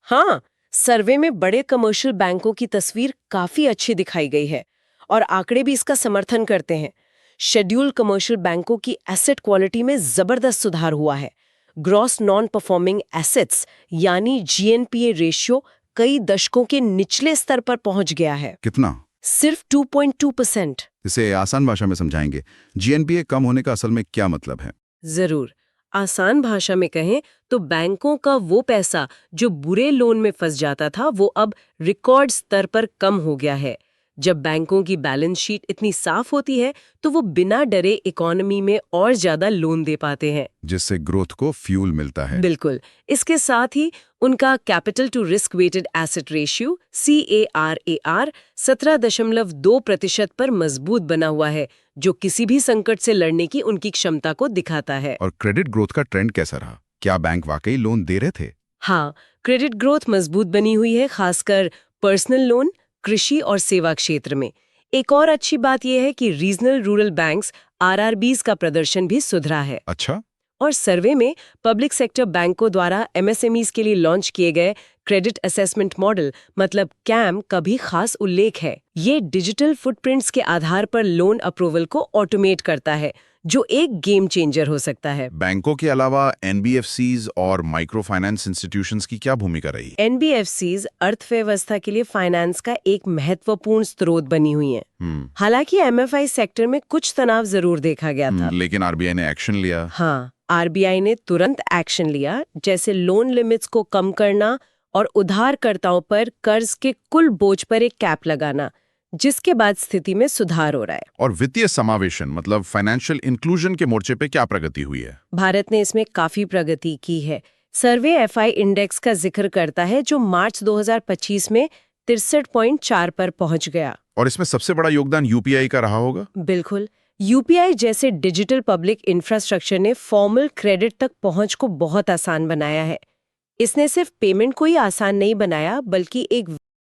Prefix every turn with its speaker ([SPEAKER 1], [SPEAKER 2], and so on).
[SPEAKER 1] हाँ, सर्वे में बड़े कमर्शियल बैंकों की तस्वीर काफी अच्छी दिखाई गई है और आंकड़े भी इसका समर्थन करते हैं। शेड्यूल्ड कमर्शियल बैंकों की एसेट क्वालिटी में जबरदस्त सुधार हुआ है। ग्रॉस नॉन परफॉर्मिंग एसेट्स यानी जीएनपीए रेशियो कई दशकों के निचले स्तर पर पहुंच गया है।
[SPEAKER 2] कितना?
[SPEAKER 1] सिर्फ 2.2%।
[SPEAKER 2] इसे आसान भाषा में समझाएंगे। जीएनपीए कम होने का असल में क्या मतलब है?
[SPEAKER 1] जरूर, आसान भाषा में कहें तो बैंकों का वो पैसा जो बुरे लोन में फंस जाता था वो अब रिकॉर्ड स्तर पर कम हो गया है। जब बैंकों की बैलेंस शीट इतनी साफ होती है तो वो बिना डरे इकोनॉमी में और ज्यादा लोन दे पाते हैं,
[SPEAKER 2] जिससे ग्रोथ को फ्यूल मिलता है।
[SPEAKER 1] बिल्कुल। इसके साथ ही उनका capital to risk weighted asset ratio CAR 17.2% पर मजबूत बना हुआ है, जो किसी भी संकट से लड़ने की उनकी क्षमता को दिखाता है।
[SPEAKER 2] और क्रेडिट ग्रोथ का ट्रेंड कैसा रहा? क्या बैंक वाकई लोन दे रहे थे?
[SPEAKER 1] हाँ, क्रेडिट ग्रोथ मजबूत बनी हुई है, खासकर पर्सनल लोन, कृषि और सेवा क्षेत्र में। एक और अच्छी बात यह है कि रीजनल रूरल बैंक्स RRBs का प्रदर्शन भी सुधरा है।
[SPEAKER 2] अच्छा।
[SPEAKER 1] और सर्वे में पब्लिक सेक्टर बैंकों द्वारा MSMEs के लिए लॉन्च किए गए क्रेडिट असेसमेंट मॉडल मतलब CAM का भी खास उल्लेख है। ये डिजिटल फुटप्रिंट्स के आधार पर लोन अप्रूवल को ऑटोमेट करता है, जो एक गेम चेंजर हो सकता है।
[SPEAKER 2] बैंकों के अलावा NBFCs और माइक्रो फाइनेंस इंस्टीट्यूशंस की क्या भूमिका रही?
[SPEAKER 1] NBFCs अर्थव्यवस्था के लिए फाइनेंस का एक महत्वपूर्ण स्रोत बनी हुई हैं। हालांकि MFI सेक्टर में कुछ तनाव जरूर देखा गया था।
[SPEAKER 2] लेकिन RBI ने एक्शन लिया।
[SPEAKER 1] हाँ, RBI ने तुरंत एक्शन लिया, जैसे लोन लिमिट्स को कम करना और उधारकर्ताओं पर कर्ज के कुल बोझ पर एक कैप लगाना, जिसके बाद स्थिति में सुधार हो रहा है।
[SPEAKER 2] और वित्तीय समावेशन मतलब फाइनेंशियल इंक्लूजन के मोर्चे पे क्या प्रगति हुई है?
[SPEAKER 1] भारत ने इसमें काफी प्रगति की है। सर्वे FI इंडेक्स का जिक्र करता है, जो मार्च 2025 में 63.4 पर पहुंच गया।
[SPEAKER 2] और इसमें सबसे बड़ा योगदान UPI का रहा होगा?
[SPEAKER 1] बिल्कुल। UPI जैसे डिजिटल पब्लिक इंफ्रास्ट्रक्चर ने फॉर्मल क्रेडिट तक पहुंच को बहुत आसान बनाया है। इसने सिर्फ पेमेंट को ही आसान नहीं बनाया, बल्कि एक